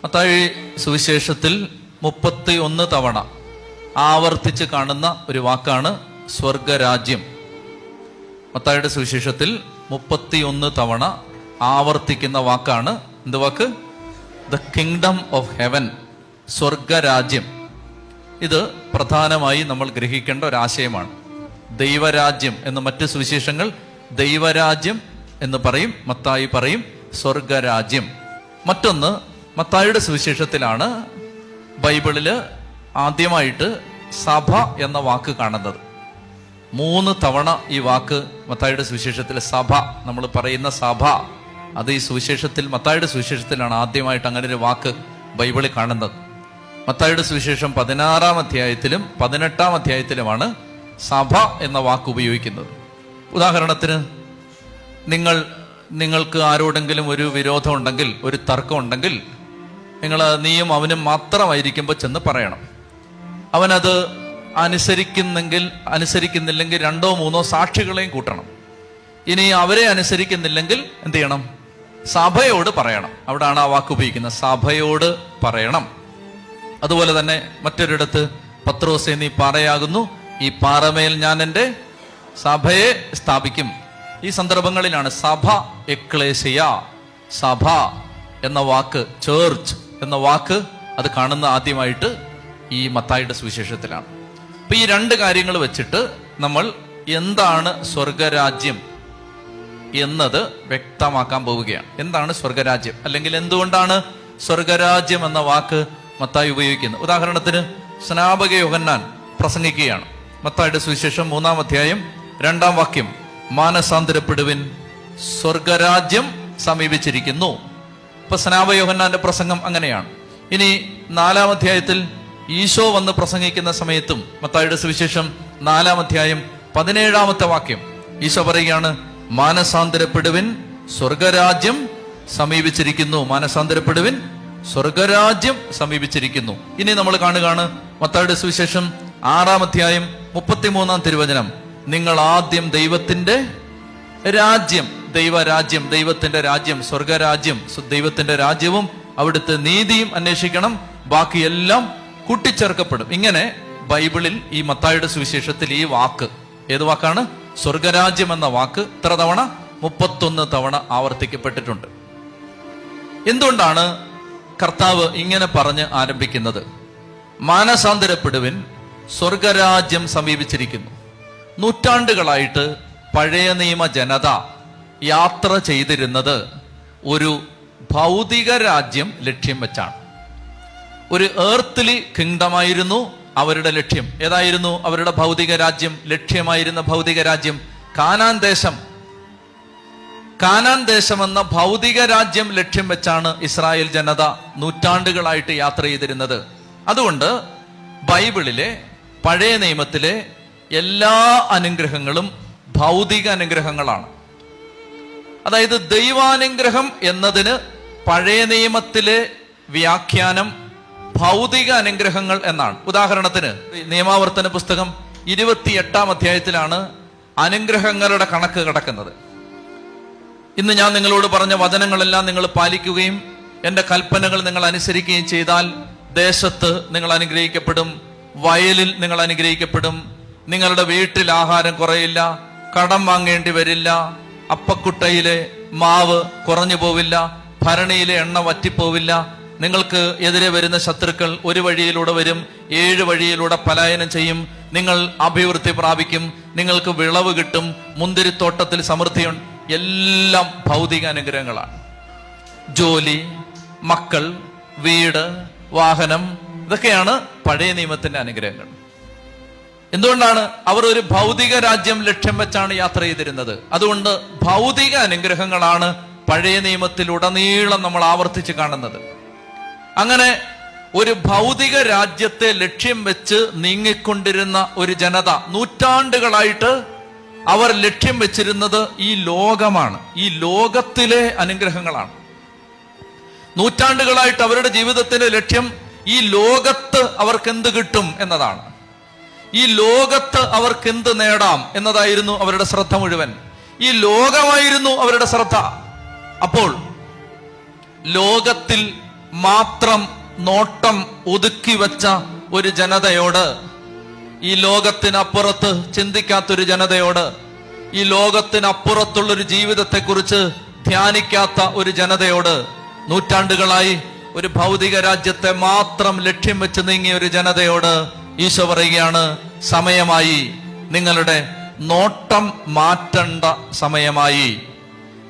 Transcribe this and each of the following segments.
മത്തായി സുവിശേഷത്തിൽ 31 തവണ ആവർത്തിച്ച് കാണുന്ന ഒരു വാക്കാണ് സ്വർഗരാജ്യം. മത്തായിയുടെ സുവിശേഷത്തിൽ 31 തവണ ആവർത്തിക്കുന്ന വാക്കാണ് എന്ത് വാക്ക്? ദ കിങ്ഡം ഓഫ് ഹെവൻ, സ്വർഗരാജ്യം. ഇത് പ്രധാനമായി നമ്മൾ ഗ്രഹിക്കേണ്ട ഒരാശയമാണ്. ദൈവരാജ്യം എന്ന് മറ്റ് സുവിശേഷങ്ങൾ ദൈവരാജ്യം എന്ന് പറയും, മത്തായി പറയും സ്വർഗരാജ്യം. മറ്റൊന്ന്, മത്തായിയുടെ സുവിശേഷത്തിലാണ് ബൈബിളില് ആദ്യമായിട്ട് സഭ എന്ന വാക്ക് കാണുന്നത്. 3 തവണ ഈ വാക്ക് മത്തായിയുടെ സുവിശേഷത്തിൽ സഭ, നമ്മൾ പറയുന്ന സഭ, അത് ഈ സുവിശേഷത്തിൽ മത്തായിയുടെ സുവിശേഷത്തിലാണ് ആദ്യമായിട്ട് അങ്ങനെ ഒരു വാക്ക് ബൈബിളിൽ കാണുന്നത്. മത്തായിയുടെ സുവിശേഷം 16-ാം അധ്യായത്തിലും 18-ാം അധ്യായത്തിലുമാണ് സഭ എന്ന വാക്ക് ഉപയോഗിക്കുന്നത്. ഉദാഹരണത്തിന്, നിങ്ങൾക്ക് ആരോടെങ്കിലും ഒരു വിരോധം ഉണ്ടെങ്കിൽ, ഒരു തർക്കം ഉണ്ടെങ്കിൽ, നീയും അവനും മാത്രമായിരിക്കുമ്പോൾ ചെന്ന് പറയണം. അവനത് അനുസരിക്കുന്നില്ലെങ്കിൽ 2-3 സാക്ഷികളെയും കൂട്ടണം. ഇനി അവരെ അനുസരിക്കുന്നില്ലെങ്കിൽ എന്ത് ചെയ്യണം? സഭയോട് പറയണം. അവിടാണ് ആ വാക്ക് ഉപയോഗിക്കുന്നത്, സഭയോട് പറയണം. അതുപോലെ തന്നെ മറ്റൊരിടത്ത്, പത്രോസേ നീ പാറയാകുന്നു, ഈ പാറമേൽ ഞാൻ എൻ്റെ സഭയെ സ്ഥാപിക്കും. ഈ സന്ദർഭങ്ങളിലാണ് സഭ, എക്ലേസിയ, സഭ എന്ന വാക്ക്, ചേർച്ച് എന്ന വാക്ക്, അത് കാണുന്ന ആദ്യമായിട്ട് ഈ മത്തായിയുടെ സുവിശേഷത്തിലാണ്. അപ്പൊ ഈ 2 കാര്യങ്ങൾ വെച്ചിട്ട് നമ്മൾ എന്താണ് സ്വർഗരാജ്യം എന്നത് വ്യക്തമാക്കാൻ പോവുകയാണ്. എന്താണ് സ്വർഗരാജ്യം, അല്ലെങ്കിൽ എന്തുകൊണ്ടാണ് സ്വർഗരാജ്യം എന്ന വാക്ക് മത്തായി ഉപയോഗിക്കുന്നത്? ഉദാഹരണത്തിന്, സ്നാപക യോഹന്നാൻ പ്രസംഗിക്കുകയാണ്. മത്തായിയുടെ സുവിശേഷം 3-ാം അധ്യായം 2-ാം വാക്യം, മാനസാന്തരപ്പെടുവിൻ, സ്വർഗരാജ്യം സമീപിച്ചിരിക്കുന്നു. ഇപ്പൊ സ്നാപക യോഹന്നാന്റെ പ്രസംഗം അങ്ങനെയാണ്. ഇനി 4-ാം അധ്യായത്തിൽ ഈശോ വന്ന് പ്രസംഗിക്കുന്ന സമയത്തും മത്തായിയുടെ സുവിശേഷം 4-ാം അധ്യായം 17-ാമത്തെ വാക്യം ഈശോ പറയുകയാണ്, മാനസാന്തരപ്പെടുവിൻ, സ്വർഗരാജ്യം സമീപിച്ചിരിക്കുന്നു. മാനസാന്തരപ്പെടുവിൻ, സ്വർഗരാജ്യം സമീപിച്ചിരിക്കുന്നു. ഇനി നമ്മൾ കാണുകയാണ് മത്തായിയുടെ സുവിശേഷം 6-ാം അധ്യായം 33-ാം തിരുവചനം, നിങ്ങൾ ആദ്യം ദൈവത്തിന്റെ രാജ്യം, ദൈവരാജ്യം, ദൈവത്തിന്റെ രാജ്യം, സ്വർഗരാജ്യം, ദൈവത്തിന്റെ രാജ്യവും അവിടുത്തെ നീതിയും അന്വേഷിക്കണം, ബാക്കിയെല്ലാം കൂട്ടിച്ചേർക്കപ്പെടും. ഇങ്ങനെ ബൈബിളിൽ ഈ മത്തായിയുടെ സുവിശേഷത്തിൽ ഈ വാക്ക്, ഏത് വാക്കാണ്? സ്വർഗരാജ്യം എന്ന വാക്ക് എത്ര തവണ? 31 തവണ ആവർത്തിക്കപ്പെട്ടിട്ടുണ്ട്. എന്തുകൊണ്ടാണ് കർത്താവ് ഇങ്ങനെ പറഞ്ഞ് ആരംഭിക്കുന്നത്? മാനസാന്തരപ്പെടുവിൻ, സ്വർഗരാജ്യം സമീപിച്ചിരിക്കുന്നു. നൂറ്റാണ്ടുകളായിട്ട് പഴയ നിയമ ജനത യാത്ര ചെയ്തിരുന്നത് ഒരു ഭൗതിക രാജ്യം ലക്ഷ്യം വെച്ചാണ്. ഒരു ഏർത്ത്ലി കിങ്ഡമായിരുന്നു അവരുടെ ലക്ഷ്യം. ഏതായിരുന്നു അവരുടെ ഭൗതിക രാജ്യം? ലക്ഷ്യമായിരുന്ന ഭൗതിക രാജ്യം കാനാൻ ദേശം. കാനാൻ ദേശം എന്ന ഭൗതിക രാജ്യം ലക്ഷ്യം വെച്ചാണ് ഇസ്രായേൽ ജനത നൂറ്റാണ്ടുകളായിട്ട് യാത്ര ചെയ്തിരുന്നത്. അതുകൊണ്ട് ബൈബിളിലെ പഴയ നിയമത്തിലെ എല്ലാ അനുഗ്രഹങ്ങളും ഭൗതിക അനുഗ്രഹങ്ങളാണ്. അതായത് ദൈവാനുഗ്രഹം എന്നതിന് പഴയ നിയമത്തിലെ വ്യാഖ്യാനം ഭൗതിക അനുഗ്രഹങ്ങൾ എന്നാണ്. ഉദാഹരണത്തിന്, നിയമാവർത്തന പുസ്തകം 28-ാം അധ്യായത്തിലാണ് അനുഗ്രഹങ്ങളുടെ കണക്ക് കിടക്കുന്നത്. ഇന്ന് ഞാൻ നിങ്ങളോട് പറഞ്ഞ വചനങ്ങളെല്ലാം നിങ്ങൾ പാലിക്കുകയും എൻ്റെ കൽപ്പനകൾ നിങ്ങൾ അനുസരിക്കുകയും ചെയ്താൽ ദേശത്ത് നിങ്ങൾ അനുഗ്രഹിക്കപ്പെടും, വയലിൽ നിങ്ങൾ അനുഗ്രഹിക്കപ്പെടും, നിങ്ങളുടെ വീട്ടിൽ ആഹാരം കുറയില്ല, കടം വാങ്ങേണ്ടി വരില്ല, അപ്പക്കുട്ടയിലെ മാവ് കുറഞ്ഞു പോവില്ല, ഭരണിയിലെ എണ്ണ വറ്റിപ്പോവില്ല, നിങ്ങൾക്ക് എതിരെ വരുന്ന ശത്രുക്കൾ ഒരു വഴിയിലൂടെ വരും, 7 വഴിയിലൂടെ പലായനം ചെയ്യും, നിങ്ങൾ അഭിവൃദ്ധി പ്രാപിക്കും, നിങ്ങൾക്ക് വിളവ് കിട്ടും, മുന്തിരിത്തോട്ടത്തിൽ സമൃദ്ധിയുണ്ട്. എല്ലാം ഭൗതിക അനുഗ്രഹങ്ങളാണ്. ജോലി, മക്കൾ, വീട്, വാഹനം, ഇതൊക്കെയാണ് പഴയ നിയമത്തിന്റെ അനുഗ്രഹങ്ങൾ. എന്തുകൊണ്ടാണ്? അവർ ഒരു ഭൗതിക രാജ്യം ലക്ഷ്യം വെച്ചാണ് യാത്ര ചെയ്തിരുന്നത്. അതുകൊണ്ട് ഭൗതിക അനുഗ്രഹങ്ങളാണ് പഴയ നിയമത്തിലുടനീളം നമ്മൾ ആവർത്തിച്ച് കാണുന്നത്. അങ്ങനെ ഒരു ഭൗതിക രാജ്യത്തെ ലക്ഷ്യം വെച്ച് നീങ്ങിക്കൊണ്ടിരുന്ന ഒരു ജനത നൂറ്റാണ്ടുകളായിട്ട് അവർ ലക്ഷ്യം വെച്ചിരുന്നത് ഈ ലോകമാണ്, ഈ ലോകത്തിലെ അനുഗ്രഹങ്ങളാണ്. നൂറ്റാണ്ടുകളായിട്ട് അവരുടെ ജീവിതത്തിന്റെ ലക്ഷ്യം ഈ ലോകത്ത് അവർക്ക് എന്ത് കിട്ടും എന്നതാണ്. ഈ ലോകത്ത് അവർക്ക് എന്ത് നേടാം എന്നതായിരുന്നു അവരുടെ ശ്രദ്ധ മുഴുവൻ. ഈ ലോകമായിരുന്നു അവരുടെ ശ്രദ്ധ. അപ്പോൾ ലോകത്തിൽ മാത്രം നോട്ടം ഒതുക്കി വെച്ച ഒരു ജനതയോട്, ഈ ലോകത്തിനപ്പുറത്ത് ചിന്തിക്കാത്തൊരു ജനതയോട്, ഈ ലോകത്തിനപ്പുറത്തുള്ളൊരു ജീവിതത്തെക്കുറിച്ച് ധ്യാനിക്കാത്ത ഒരു ജനതയോട്, നൂറ്റാണ്ടുകളായി ഒരു ഭൗതിക രാജ്യത്തെ മാത്രം ലക്ഷ്യം വെച്ച് നീങ്ങിയ ഒരു ജനതയോട് ഈശോ പറയുകയാണ്, സമയമായി, നിങ്ങളുടെ നോട്ടം മാറ്റേണ്ട സമയമായി,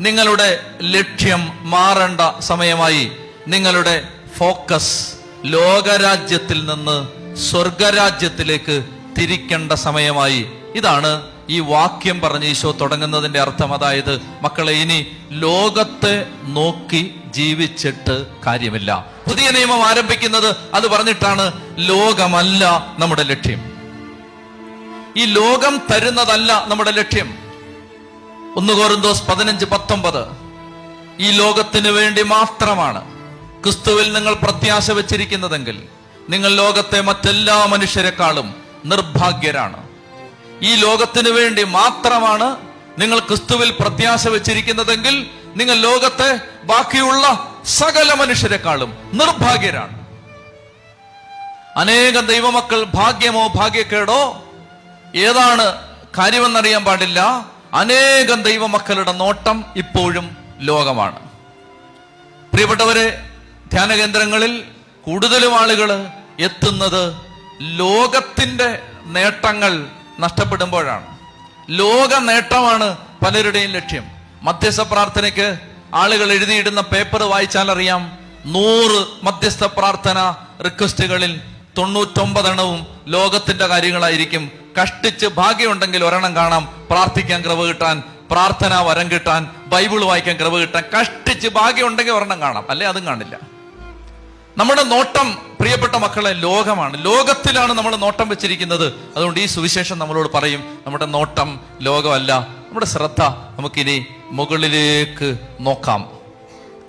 നിങ്ങളുടെ ലക്ഷ്യം മാറേണ്ട സമയമായി, നിങ്ങളുടെ ഫോക്കസ് ലോകരാജ്യത്തിൽ നിന്ന് സ്വർഗരാജ്യത്തിലേക്ക് തിരിക്കേണ്ട സമയമായി. ഇതാണ് ഈ വാക്യം പറഞ്ഞ് ഈശോ തുടങ്ങുന്നതിന്റെ അർത്ഥം. അതായത്, മക്കളെ, ഇനി ലോകത്തെ നോക്കി ജീവിച്ചിട്ട് കാര്യമില്ല. പുതിയ നിയമം ആരംഭിക്കുന്നത് അത് പറഞ്ഞിട്ടാണ്. ലോകമല്ല നമ്മുടെ ലക്ഷ്യം, ഈ ലോകം തരുന്നതല്ല നമ്മുടെ ലക്ഷ്യം. 1 കൊരിന്തോസ് 15:19 ഈ ലോകത്തിന് വേണ്ടി മാത്രമാണ് ക്രിസ്തുവിൽ നിങ്ങൾ പ്രത്യാശ വെച്ചിരിക്കുന്നതെങ്കിൽ നിങ്ങൾ ലോകത്തെ മറ്റെല്ലാ മനുഷ്യരെക്കാളും നിർഭാഗ്യരാണ്. ഈ ലോകത്തിന് വേണ്ടി മാത്രമാണ് നിങ്ങൾ ക്രിസ്തുവിൽ പ്രത്യാശ വെച്ചിരിക്കുന്നതെങ്കിൽ നിങ്ങൾ ലോകത്തെ ബാക്കിയുള്ള സകല മനുഷ്യരെക്കാളും നിർഭാഗ്യരാണ്. അനേകം ദൈവമക്കൾ ഭാഗ്യമോ ഭാഗ്യക്കേടോ ഏതാണ് കാര്യമെന്നറിയാൻ പാടില്ല, അനേകം ദൈവമക്കളുടെ നോട്ടം ഇപ്പോഴും ലോകമാണ്. പ്രിയപ്പെട്ടവരെ, ധ്യാന കേന്ദ്രങ്ങളിൽ കൂടുതലും ആളുകൾ എത്തുന്നത് ലോകത്തിന്റെ നേട്ടങ്ങൾ നഷ്ടപ്പെടുമ്പോഴാണ്. ലോക നേട്ടമാണ് പലരുടെയും ലക്ഷ്യം. മധ്യസ്ഥ പ്രാർത്ഥനയ്ക്ക് ആളുകൾ എഴുതിയിടുന്ന പേപ്പർ വായിച്ചാൽ അറിയാം, 100 മധ്യസ്ഥ പ്രാർത്ഥന റിക്വസ്റ്റുകളിൽ 99 എണ്ണവും ലോകത്തിന്റെ കാര്യങ്ങളായിരിക്കും. കഷ്ടിച്ച് ഭാഗ്യമുണ്ടെങ്കിൽ ഒരെണ്ണം കാണാം, പ്രാർത്ഥിക്കാൻ കൃപ കിട്ടാൻ, പ്രാർത്ഥന വരം കിട്ടാൻ, ബൈബിൾ വായിക്കാൻ കൃപ കിട്ടാൻ. കഷ്ടിച്ച് ഭാഗ്യമുണ്ടെങ്കിൽ ഒരെണ്ണം കാണാം, അല്ലെ അതും കാണില്ല. നമ്മുടെ നോട്ടം, പ്രിയപ്പെട്ട മക്കളെ, ലോകമാണ്. ലോകത്തിലാണ് നമ്മൾ നോട്ടം വെച്ചിരിക്കുന്നത്. അതുകൊണ്ട് ഈ സുവിശേഷം നമ്മളോട് പറയും, നമ്മുടെ നോട്ടം ലോകമല്ല, നമ്മുടെ ശ്രദ്ധ നമുക്കിനി മുകളിലേക്ക് നോക്കാം,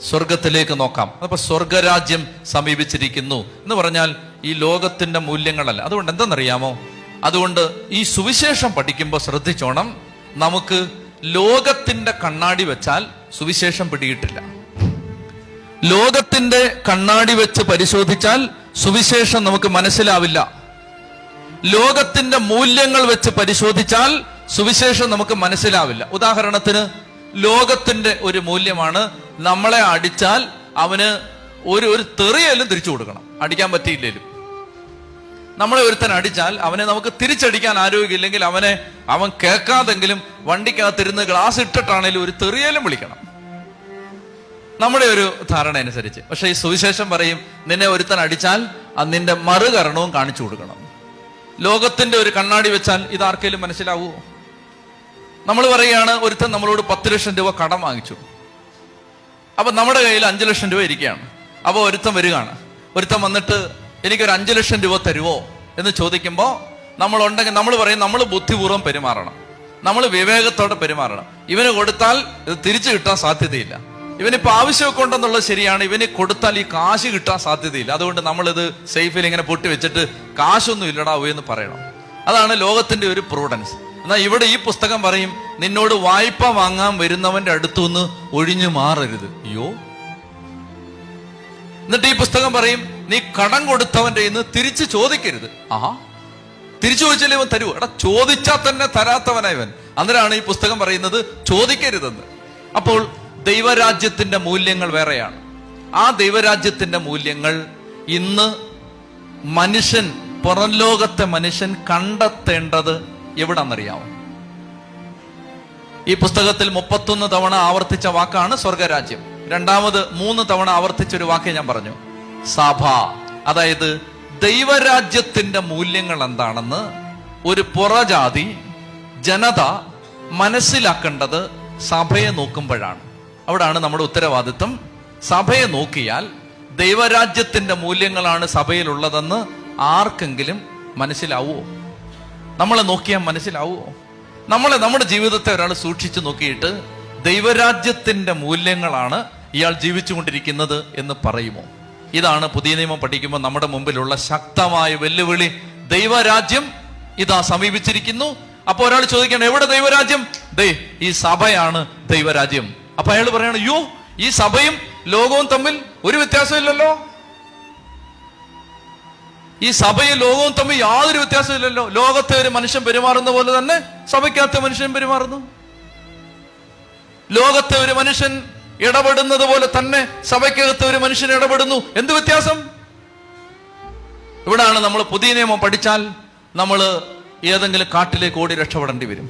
സ്വർഗത്തിലേക്ക് നോക്കാം. അപ്പൊ സ്വർഗരാജ്യം സമീപിച്ചിരിക്കുന്നു എന്ന് പറഞ്ഞാൽ ഈ ലോകത്തിന്റെ മൂല്യങ്ങളല്ല. അതുകൊണ്ട് എന്തെന്നറിയാമോ, അതുകൊണ്ട് ഈ സുവിശേഷം പഠിക്കുമ്പോൾ ശ്രദ്ധിച്ചോണം, നമുക്ക് ലോകത്തിന്റെ കണ്ണാടി വെച്ചാൽ സുവിശേഷം പിടികിട്ടില്ല. ലോകത്തിന്റെ കണ്ണാടി വെച്ച് പരിശോധിച്ചാൽ സുവിശേഷം നമുക്ക് മനസ്സിലാവില്ല. ലോകത്തിന്റെ മൂല്യങ്ങൾ വെച്ച് പരിശോധിച്ചാൽ സുവിശേഷം നമുക്ക് മനസ്സിലാവില്ല. ഉദാഹരണത്തിന്, ലോകത്തിന്റെ ഒരു മൂല്യമാണ്, നമ്മളെ അടിച്ചാൽ അവന് ഒരു തെറിയലും തിരിച്ചു കൊടുക്കണം, അടിക്കാൻ പറ്റിയില്ലേലും. നമ്മളെ ഒരുത്തൻ അടിച്ചാൽ അവനെ നമുക്ക് തിരിച്ചടിക്കാൻ ആരോഗ്യമില്ലെങ്കിൽ അവൻ കേൾക്കാതെങ്കിലും വണ്ടിക്കകത്തിരുന്ന് ഗ്ലാസ് ഇട്ടിട്ടാണേലും ഒരു തെറിയലും വിളിക്കണം, നമ്മുടെ ഒരു ധാരണ അനുസരിച്ച്. പക്ഷെ ഈ സുവിശേഷം പറയും, നിന്നെ ഒരുത്തൻ അടിച്ചാൽ നിന്റെ മറുകരണവും കാണിച്ചു കൊടുക്കണം. ലോകത്തിന്റെ ഒരു കണ്ണാടി വെച്ചാൽ ഇതാർക്കെങ്കിലും മനസ്സിലാവുമോ? നമ്മൾ പറയുകയാണ്, ഒരുത്തൻ നമ്മളോട് 10 ലക്ഷം രൂപ കടം വാങ്ങിച്ചു. അപ്പൊ നമ്മുടെ കയ്യിൽ 5 ലക്ഷം രൂപ ഇരിക്കുകയാണ്. അപ്പൊ ഒരുത്തൻ വരികയാണ്. ഒരുത്തൻ വന്നിട്ട് എനിക്കൊരു 5 ലക്ഷം രൂപ തരുവോ എന്ന് ചോദിക്കുമ്പോൾ നമ്മളുണ്ടെങ്കിൽ നമ്മൾ പറയും, നമ്മൾ ബുദ്ധിപൂർവ്വം പെരുമാറണം, നമ്മൾ വിവേകത്തോടെ പെരുമാറണം. ഇവന് കൊടുത്താൽ ഇത് തിരിച്ചു കിട്ടാൻ സാധ്യതയില്ല. ഇവനിപ്പോ ആവശ്യമൊക്കെ ഉണ്ടെന്നുള്ളത് ശരിയാണ്, ഇവന് കൊടുത്താൽ ഈ കാശ് കിട്ടാൻ സാധ്യതയില്ല. അതുകൊണ്ട് നമ്മളിത് സേഫിൽ ഇങ്ങനെ പൊട്ടി വെച്ചിട്ട് കാശൊന്നും ഇല്ലടാവൂ എന്ന് പറയണം. അതാണ് ലോകത്തിന്റെ ഒരു പ്രൂഡൻസ്. എന്നാൽ ഇവിടെ ഈ പുസ്തകം പറയും, നിന്നോട് വായ്പ വാങ്ങാൻ വരുന്നവന്റെ അടുത്തുനിന്ന് ഒഴിഞ്ഞു മാറരുത്. അയ്യോ. എന്നിട്ട് ഈ പുസ്തകം പറയും, നീ കടം കൊടുത്തവന്റെ ഇന്ന് തിരിച്ചു ചോദിക്കരുത്. ആഹാ, തിരിച്ചു ചോദിച്ചാലേ ഇവൻ തരൂ. എടാ, ചോദിച്ചാൽ തന്നെ തരാത്തവനാ ഇവൻ. അന്നേരമാണ് ഈ പുസ്തകം പറയുന്നത് ചോദിക്കരുതെന്ന്. അപ്പോൾ ദൈവരാജ്യത്തിന്റെ മൂല്യങ്ങൾ വേറെയാണ്. ആ ദൈവരാജ്യത്തിന്റെ മൂല്യങ്ങൾ ഇന്ന് മനുഷ്യൻ, പുറം ലോകത്തെ മനുഷ്യൻ കണ്ടെത്തേണ്ടത് എവിടാന്നറിയാമോ? ഈ പുസ്തകത്തിൽ 31 തവണ ആവർത്തിച്ച വാക്കാണ് സ്വർഗരാജ്യം. രണ്ടാമത് 3 തവണ ആവർത്തിച്ചൊരു വാക്ക് ഞാൻ പറഞ്ഞു, സഭ. അതായത് ദൈവരാജ്യത്തിന്റെ മൂല്യങ്ങൾ എന്താണെന്ന് ഒരു പുറജാതി ജനത മനസ്സിലാക്കേണ്ടത് സഭയെ നോക്കുമ്പോഴാണ്. അവിടാണ് നമ്മുടെ ഉത്തരവാദിത്വം. സഭയെ നോക്കിയാൽ ദൈവരാജ്യത്തിന്റെ മൂല്യങ്ങളാണ് സഭയിലുള്ളതെന്ന് ആർക്കെങ്കിലും മനസ്സിലാവുമോ? നമ്മളെ നോക്കിയാൽ മനസ്സിലാവുമോ? നമ്മുടെ ജീവിതത്തെ ഒരാൾ സൂക്ഷിച്ചു നോക്കിയിട്ട് ദൈവരാജ്യത്തിന്റെ മൂല്യങ്ങളാണ് ഇയാൾ ജീവിച്ചുകൊണ്ടിരിക്കുന്നത് എന്ന് പറയുമോ? ഇതാണ് പുതിയ നിയമം പഠിക്കുമ്പോൾ നമ്മുടെ മുമ്പിലുള്ള ശക്തമായ വെല്ലുവിളി. ദൈവരാജ്യം ഇതാ സമീപിച്ചിരിക്കുന്നു. അപ്പൊ ഒരാൾ ചോദിക്കണം, എവിടെ ദൈവരാജ്യം? ദേ ഈ സഭയാണ് ദൈവരാജ്യം. അപ്പൊ അയാൾ പറയാണ്, യോ ഈ സഭയും ലോകവും തമ്മിൽ ഒരു വ്യത്യാസമില്ലല്ലോ, ഈ സഭയും ലോകവും തമ്മിൽ യാതൊരു വ്യത്യാസമില്ലല്ലോ. ലോകത്തെ ഒരു മനുഷ്യൻ പെരുമാറുന്ന പോലെ തന്നെ സഭയ്ക്കകത്തെ മനുഷ്യൻ പെരുമാറുന്നു. ലോകത്തെ ഒരു മനുഷ്യൻ ഇടപെടുന്നത് പോലെ തന്നെ സഭയ്ക്കകത്തെ ഒരു മനുഷ്യൻ ഇടപെടുന്നു. എന്ത് വ്യത്യാസം? ഇവിടാണ് നമ്മൾ പുതിയ നിയമം പഠിച്ചാൽ നമ്മൾ ഏതെങ്കിലും കാട്ടിലേക്ക് ഓടി രക്ഷപ്പെടേണ്ടി വരും.